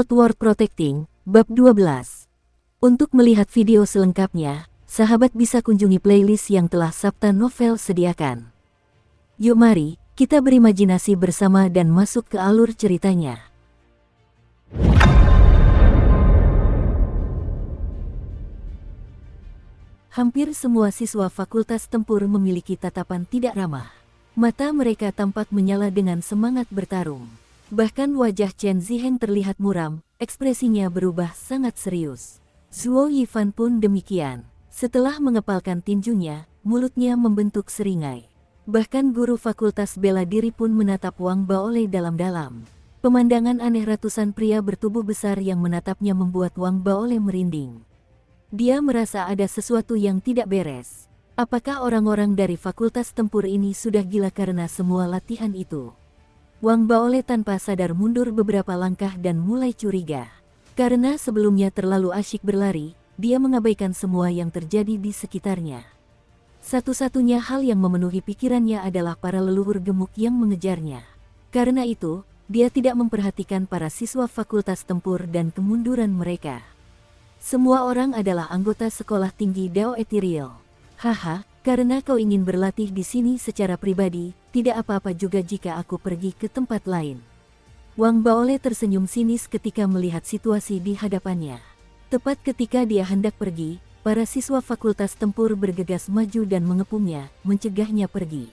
Cold War Protecting, Bab 12. Untuk melihat video selengkapnya, sahabat bisa kunjungi playlist yang telah Sabta Novel sediakan. Yuk mari, kita berimajinasi bersama dan masuk ke alur ceritanya. Hampir semua siswa Fakultas Tempur memiliki tatapan tidak ramah. Mata mereka tampak menyala dengan semangat bertarung. Bahkan wajah Chen Ziheng terlihat muram, ekspresinya berubah sangat serius. Zuo Yifan pun demikian. Setelah mengepalkan tinjunya, mulutnya membentuk seringai. Bahkan guru Fakultas Bela Diri pun menatap Wang Baolei dalam-dalam. Pemandangan aneh ratusan pria bertubuh besar yang menatapnya membuat Wang Baolei merinding. Dia merasa ada sesuatu yang tidak beres. Apakah orang-orang dari Fakultas Tempur ini sudah gila karena semua latihan itu? Wang Baolei tanpa sadar mundur beberapa langkah dan mulai curiga. Karena sebelumnya terlalu asyik berlari, dia mengabaikan semua yang terjadi di sekitarnya. Satu-satunya hal yang memenuhi pikirannya adalah para leluhur gemuk yang mengejarnya. Karena itu, dia tidak memperhatikan para siswa Fakultas Tempur dan kemunduran mereka. Semua orang adalah anggota sekolah tinggi Dao Ethereal. Haha, karena kau ingin berlatih di sini secara pribadi, tidak apa-apa juga jika aku pergi ke tempat lain. Wang Baolei tersenyum sinis ketika melihat situasi di hadapannya. Tepat ketika dia hendak pergi, para siswa Fakultas Tempur bergegas maju dan mengepungnya, mencegahnya pergi.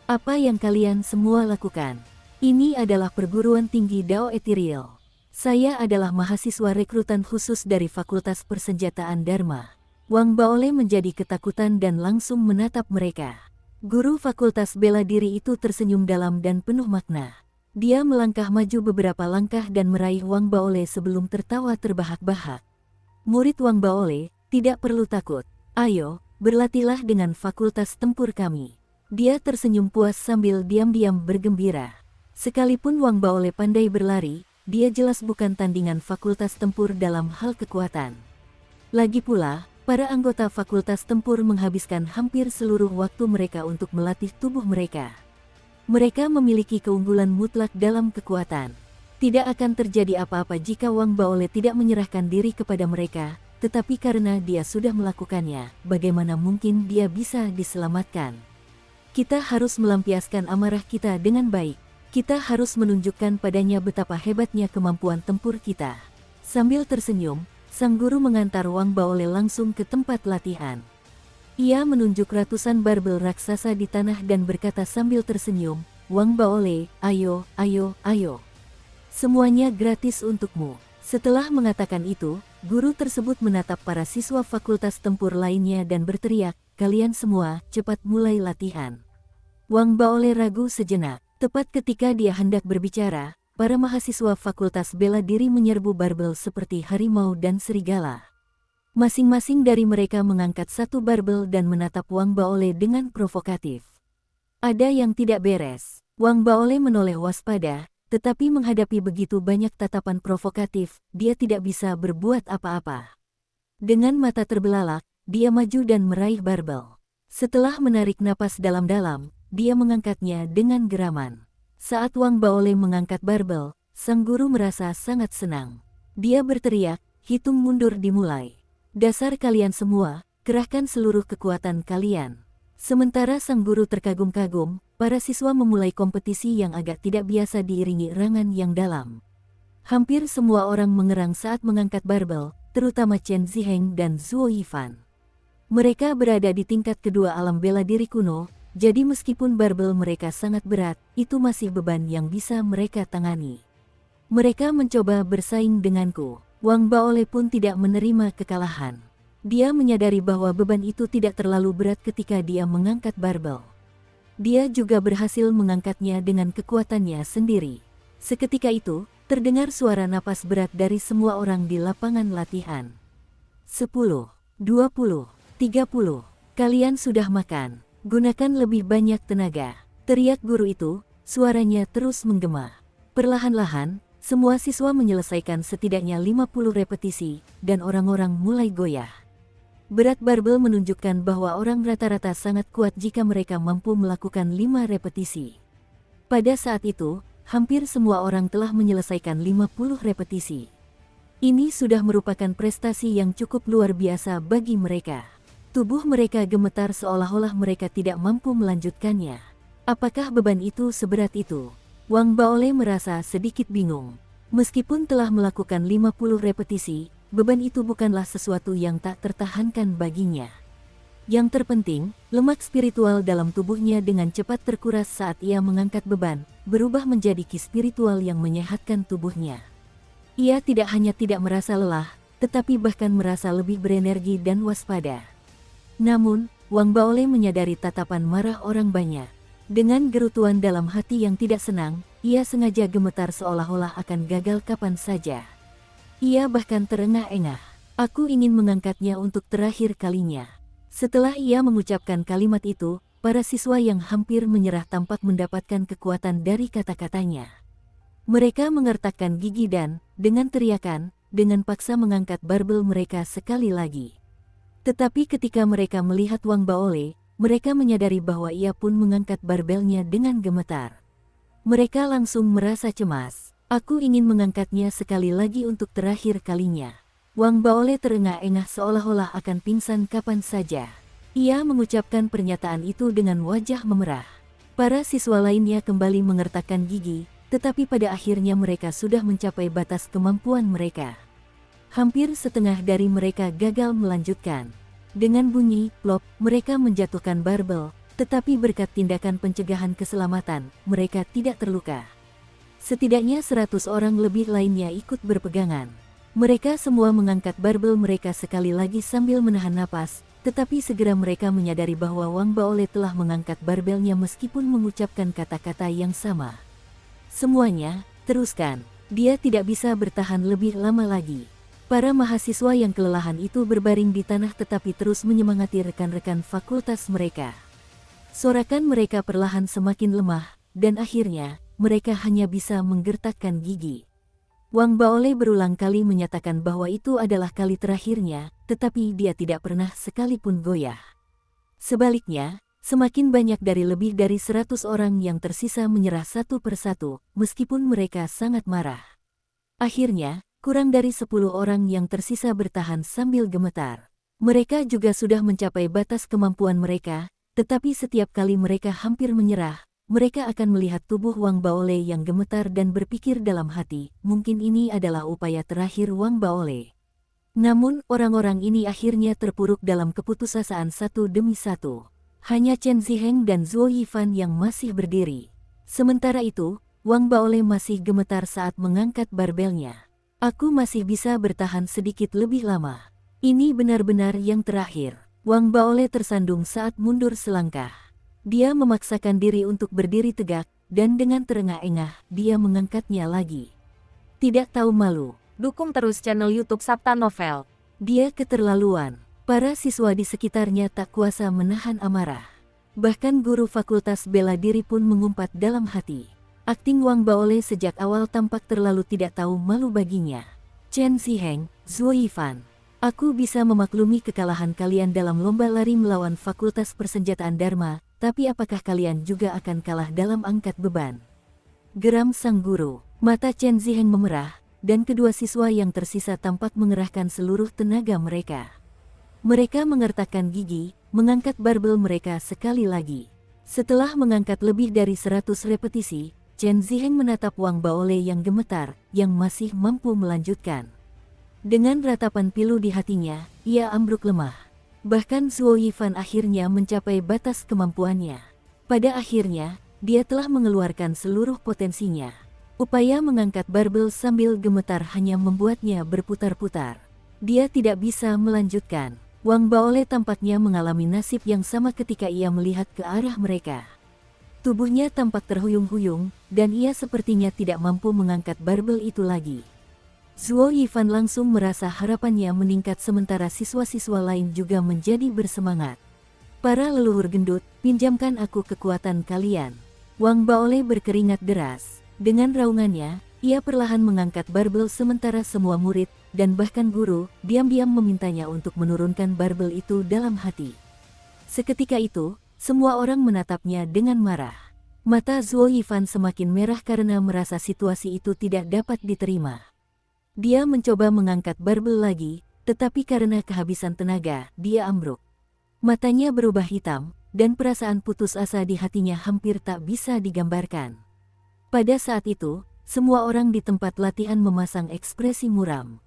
Apa yang kalian semua lakukan? Ini adalah perguruan tinggi Dao Ethereal. Saya adalah mahasiswa rekrutan khusus dari Fakultas Persenjataan Dharma. Wang Baolei menjadi ketakutan dan langsung menatap mereka. Guru Fakultas Bela Diri itu tersenyum dalam dan penuh makna. Dia melangkah maju beberapa langkah dan meraih Wang Baolei sebelum tertawa terbahak-bahak. Murid Wang Baolei, tidak perlu takut. Ayo, berlatihlah dengan Fakultas Tempur kami. Dia tersenyum puas sambil diam-diam bergembira. Sekalipun Wang Baolei pandai berlari, dia jelas bukan tandingan Fakultas Tempur dalam hal kekuatan. Lagi pula, para anggota Fakultas Tempur menghabiskan hampir seluruh waktu mereka untuk melatih tubuh mereka. Mereka memiliki keunggulan mutlak dalam kekuatan. Tidak akan terjadi apa-apa jika Wang Baolei tidak menyerahkan diri kepada mereka, tetapi karena dia sudah melakukannya, bagaimana mungkin dia bisa diselamatkan? Kita harus melampiaskan amarah kita dengan baik. Kita harus menunjukkan padanya betapa hebatnya kemampuan tempur kita. Sambil tersenyum, sang guru mengantar Wang Baolei langsung ke tempat latihan. Ia menunjuk ratusan barbel raksasa di tanah dan berkata sambil tersenyum, "Wang Baolei, ayo, ayo, ayo. Semuanya gratis untukmu." Setelah mengatakan itu, guru tersebut menatap para siswa Fakultas Tempur lainnya dan berteriak, "Kalian semua, cepat mulai latihan." Wang Baolei ragu sejenak. Tepat ketika dia hendak berbicara, para mahasiswa Fakultas Bela Diri menyerbu barbel seperti harimau dan serigala. Masing-masing dari mereka mengangkat satu barbel dan menatap Wang Baolei dengan provokatif. Ada yang tidak beres. Wang Baolei menoleh waspada, tetapi menghadapi begitu banyak tatapan provokatif, dia tidak bisa berbuat apa-apa. Dengan mata terbelalak, dia maju dan meraih barbel. Setelah menarik napas dalam-dalam, dia mengangkatnya dengan geraman. Saat Wang Baolei mengangkat barbel, sang guru merasa sangat senang. Dia berteriak, "Hitung mundur dimulai. Dasar kalian semua, kerahkan seluruh kekuatan kalian." Sementara sang guru terkagum-kagum, para siswa memulai kompetisi yang agak tidak biasa diiringi erangan yang dalam. Hampir semua orang mengerang saat mengangkat barbel, terutama Chen Ziheng dan Zuo Yifan. Mereka berada di tingkat kedua alam bela diri kuno, jadi meskipun barbel mereka sangat berat, itu masih beban yang bisa mereka tangani. Mereka mencoba bersaing denganku. Wang Baolei pun tidak menerima kekalahan. Dia menyadari bahwa beban itu tidak terlalu berat ketika dia mengangkat barbel. Dia juga berhasil mengangkatnya dengan kekuatannya sendiri. Seketika itu, terdengar suara napas berat dari semua orang di lapangan latihan. 10, 20, 30, kalian sudah makan. Gunakan lebih banyak tenaga, teriak guru itu, suaranya terus menggema. Perlahan-lahan, semua siswa menyelesaikan setidaknya 50 repetisi, dan orang-orang mulai goyah. Berat barbel menunjukkan bahwa orang rata-rata sangat kuat jika mereka mampu melakukan 5 repetisi. Pada saat itu, hampir semua orang telah menyelesaikan 50 repetisi. Ini sudah merupakan prestasi yang cukup luar biasa bagi mereka. Tubuh mereka gemetar seolah-olah mereka tidak mampu melanjutkannya. Apakah beban itu seberat itu? Wang Baole merasa sedikit bingung. Meskipun telah melakukan 50 repetisi, beban itu bukanlah sesuatu yang tak tertahankan baginya. Yang terpenting, lemak spiritual dalam tubuhnya dengan cepat terkuras saat ia mengangkat beban, berubah menjadi ki spiritual yang menyehatkan tubuhnya. Ia tidak hanya tidak merasa lelah, tetapi bahkan merasa lebih berenergi dan waspada. Namun, Wang Baole menyadari tatapan marah orang banyak. Dengan gerutuan dalam hati yang tidak senang, ia sengaja gemetar seolah-olah akan gagal kapan saja. Ia bahkan terengah-engah. Aku ingin mengangkatnya untuk terakhir kalinya. Setelah ia mengucapkan kalimat itu, para siswa yang hampir menyerah tampak mendapatkan kekuatan dari kata-katanya. Mereka mengertakkan gigi dan, dengan teriakan, dengan paksa mengangkat barbel mereka sekali lagi. Tetapi ketika mereka melihat Wang Baole, mereka menyadari bahwa ia pun mengangkat barbelnya dengan gemetar. Mereka langsung merasa cemas. Aku ingin mengangkatnya sekali lagi untuk terakhir kalinya. Wang Baole terengah-engah seolah-olah akan pingsan kapan saja. Ia mengucapkan pernyataan itu dengan wajah memerah. Para siswa lainnya kembali mengertakkan gigi, tetapi pada akhirnya mereka sudah mencapai batas kemampuan mereka. Hampir setengah dari mereka gagal melanjutkan. Dengan bunyi plop, mereka menjatuhkan barbel, tetapi berkat tindakan pencegahan keselamatan, mereka tidak terluka. Setidaknya 100 orang lebih lainnya ikut berpegangan. Mereka semua mengangkat barbel mereka sekali lagi sambil menahan napas, tetapi segera mereka menyadari bahwa Wang Baole telah mengangkat barbelnya meskipun mengucapkan kata-kata yang sama. Semuanya, teruskan. Dia tidak bisa bertahan lebih lama lagi. Para mahasiswa yang kelelahan itu berbaring di tanah tetapi terus menyemangati rekan-rekan fakultas mereka. Sorakan mereka perlahan semakin lemah, dan akhirnya, mereka hanya bisa menggertakkan gigi. Wang Baole berulang kali menyatakan bahwa itu adalah kali terakhirnya, tetapi dia tidak pernah sekalipun goyah. Sebaliknya, semakin banyak dari lebih dari 100 orang yang tersisa menyerah satu persatu, meskipun mereka sangat marah. Akhirnya, kurang dari 10 orang yang tersisa bertahan sambil gemetar. Mereka juga sudah mencapai batas kemampuan mereka, tetapi setiap kali mereka hampir menyerah, mereka akan melihat tubuh Wang Baole yang gemetar dan berpikir dalam hati, mungkin ini adalah upaya terakhir Wang Baole. Namun, orang-orang ini akhirnya terpuruk dalam keputusasaan satu demi satu. Hanya Chen Ziheng dan Zuo Yifan yang masih berdiri. Sementara itu, Wang Baole masih gemetar saat mengangkat barbelnya. Aku masih bisa bertahan sedikit lebih lama. Ini benar-benar yang terakhir. Wang Baole tersandung saat mundur selangkah. Dia memaksakan diri untuk berdiri tegak, dan dengan terengah-engah, dia mengangkatnya lagi. Tidak tahu malu. Dukung terus channel YouTube Sabta Novel. Dia keterlaluan. Para siswa di sekitarnya tak kuasa menahan amarah. Bahkan guru fakultas bela diri pun mengumpat dalam hati. Akting Wang Baole sejak awal tampak terlalu tidak tahu malu baginya. Chen Ziheng, Zuo Yifan. Aku bisa memaklumi kekalahan kalian dalam lomba lari melawan Fakultas Persenjataan Dharma, tapi apakah kalian juga akan kalah dalam angkat beban? Geram sang guru. Mata Chen Ziheng memerah, dan kedua siswa yang tersisa tampak mengerahkan seluruh tenaga mereka. Mereka mengertakkan gigi, mengangkat barbel mereka sekali lagi. Setelah mengangkat lebih dari 100 repetisi, Chen Ziheng menatap Wang Baole yang gemetar, yang masih mampu melanjutkan. Dengan ratapan pilu di hatinya, ia ambruk lemah. Bahkan Zuo Yifan akhirnya mencapai batas kemampuannya. Pada akhirnya, dia telah mengeluarkan seluruh potensinya. Upaya mengangkat barbel sambil gemetar hanya membuatnya berputar-putar. Dia tidak bisa melanjutkan. Wang Baole tampaknya mengalami nasib yang sama ketika ia melihat ke arah mereka. Tubuhnya tampak terhuyung-huyung, dan ia sepertinya tidak mampu mengangkat barbel itu lagi. Zuo Yifan langsung merasa harapannya meningkat sementara siswa-siswa lain juga menjadi bersemangat. Para leluhur gendut, pinjamkan aku kekuatan kalian. Wang Baole berkeringat deras. Dengan raungannya, ia perlahan mengangkat barbel sementara semua murid, dan bahkan guru, diam-diam memintanya untuk menurunkan barbel itu dalam hati. Seketika itu, semua orang menatapnya dengan marah. Mata Zuo Yifan semakin merah karena merasa situasi itu tidak dapat diterima. Dia mencoba mengangkat barbel lagi, tetapi karena kehabisan tenaga, dia ambruk. Matanya berubah hitam, dan perasaan putus asa di hatinya hampir tak bisa digambarkan. Pada saat itu, semua orang di tempat latihan memasang ekspresi muram.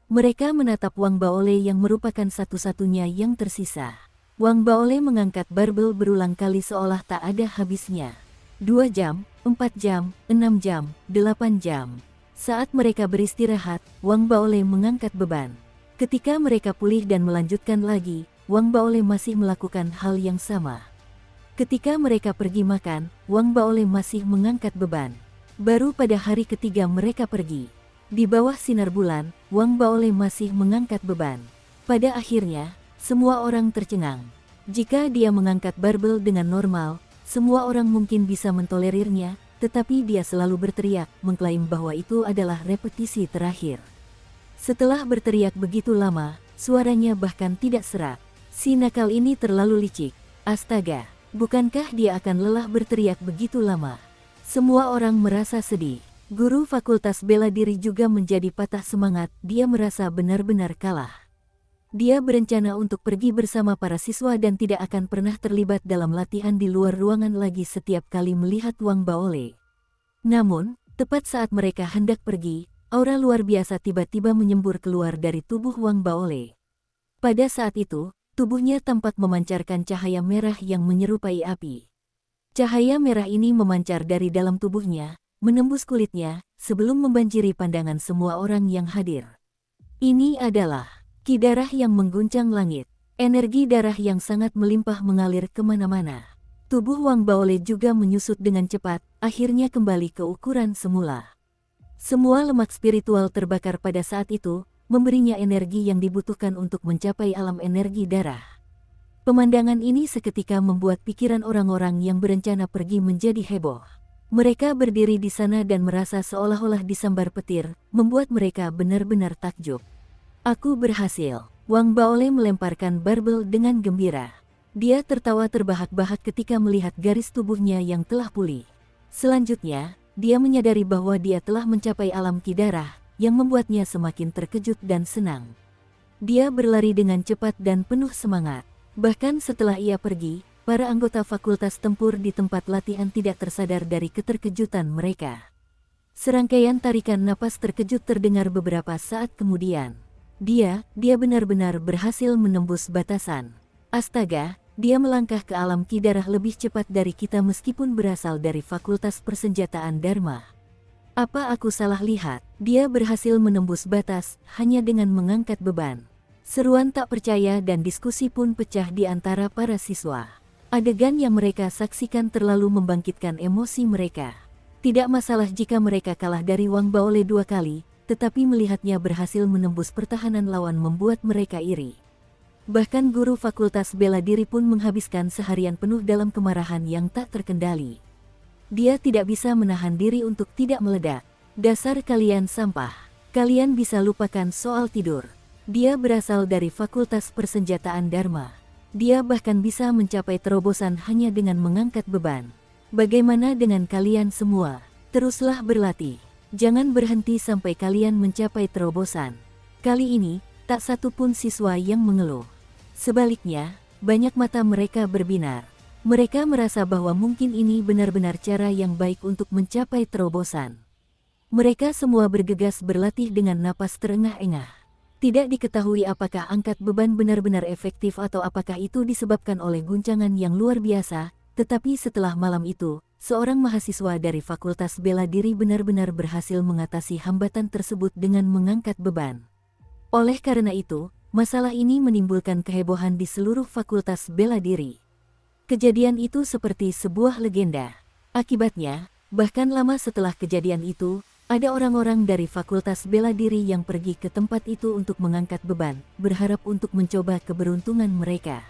Mereka menatap Wang Baole yang merupakan satu-satunya yang tersisa. Wang Baole mengangkat barbel berulang kali seolah tak ada habisnya. 2 jam, 4 jam, 6 jam, 8 jam. Saat mereka beristirahat, Wang Baole mengangkat beban. Ketika mereka pulih dan melanjutkan lagi, Wang Baole masih melakukan hal yang sama. Ketika mereka pergi makan, Wang Baole masih mengangkat beban. Baru pada hari ketiga mereka pergi. Di bawah sinar bulan, Wang Baole masih mengangkat beban. Pada akhirnya, semua orang tercengang. Jika dia mengangkat barbel dengan normal, semua orang mungkin bisa mentolerirnya, tetapi dia selalu berteriak, mengklaim bahwa itu adalah repetisi terakhir. Setelah berteriak begitu lama, suaranya bahkan tidak serak. Si nakal ini terlalu licik. Astaga, bukankah dia akan lelah berteriak begitu lama? Semua orang merasa sedih. Guru Fakultas Bela Diri juga menjadi patah semangat, dia merasa benar-benar kalah. Dia berencana untuk pergi bersama para siswa dan tidak akan pernah terlibat dalam latihan di luar ruangan lagi setiap kali melihat Wang Baole. Namun, tepat saat mereka hendak pergi, aura luar biasa tiba-tiba menyembur keluar dari tubuh Wang Baole. Pada saat itu, tubuhnya tampak memancarkan cahaya merah yang menyerupai api. Cahaya merah ini memancar dari dalam tubuhnya, menembus kulitnya, sebelum membanjiri pandangan semua orang yang hadir. Ini adalah ki darah yang mengguncang langit. Energi darah yang sangat melimpah mengalir kemana-mana. Tubuh Wang Baole juga menyusut dengan cepat, akhirnya kembali ke ukuran semula. Semua lemak spiritual terbakar pada saat itu, memberinya energi yang dibutuhkan untuk mencapai alam energi darah. Pemandangan ini seketika membuat pikiran orang-orang yang berencana pergi menjadi heboh. Mereka berdiri di sana dan merasa seolah-olah disambar petir, membuat mereka benar-benar takjub. Aku berhasil. Wang Baole melemparkan barbel dengan gembira. Dia tertawa terbahak-bahak ketika melihat garis tubuhnya yang telah pulih. Selanjutnya, dia menyadari bahwa dia telah mencapai alam ki darah, yang membuatnya semakin terkejut dan senang. Dia berlari dengan cepat dan penuh semangat. Bahkan setelah ia pergi, para anggota fakultas tempur di tempat latihan tidak tersadar dari keterkejutan mereka. Serangkaian tarikan napas terkejut terdengar beberapa saat kemudian. Dia benar-benar berhasil menembus batasan. Astaga, dia melangkah ke alam ki darah lebih cepat dari kita meskipun berasal dari Fakultas Persenjataan Dharma. Apa aku salah lihat? Dia berhasil menembus batas hanya dengan mengangkat beban. Seruan tak percaya dan diskusi pun pecah di antara para siswa. Adegan yang mereka saksikan terlalu membangkitkan emosi mereka. Tidak masalah jika mereka kalah dari Wang Baole 2 kali, tetapi melihatnya berhasil menembus pertahanan lawan membuat mereka iri. Bahkan guru Fakultas Bela Diri pun menghabiskan seharian penuh dalam kemarahan yang tak terkendali. Dia tidak bisa menahan diri untuk tidak meledak. Dasar kalian sampah. Kalian bisa lupakan soal tidur. Dia berasal dari Fakultas Persenjataan Dharma. Dia bahkan bisa mencapai terobosan hanya dengan mengangkat beban. Bagaimana dengan kalian semua? Teruslah berlatih. Jangan berhenti sampai kalian mencapai terobosan. Kali ini, tak satu pun siswa yang mengeluh. Sebaliknya, banyak mata mereka berbinar. Mereka merasa bahwa mungkin ini benar-benar cara yang baik untuk mencapai terobosan. Mereka semua bergegas berlatih dengan napas terengah-engah. Tidak diketahui apakah angkat beban benar-benar efektif atau apakah itu disebabkan oleh guncangan yang luar biasa, tetapi setelah malam itu, seorang mahasiswa dari Fakultas Bela Diri benar-benar berhasil mengatasi hambatan tersebut dengan mengangkat beban. Oleh karena itu, masalah ini menimbulkan kehebohan di seluruh Fakultas Bela Diri. Kejadian itu seperti sebuah legenda. Akibatnya, bahkan lama setelah kejadian itu, ada orang-orang dari Fakultas Bela Diri yang pergi ke tempat itu untuk mengangkat beban, berharap untuk mencoba keberuntungan mereka.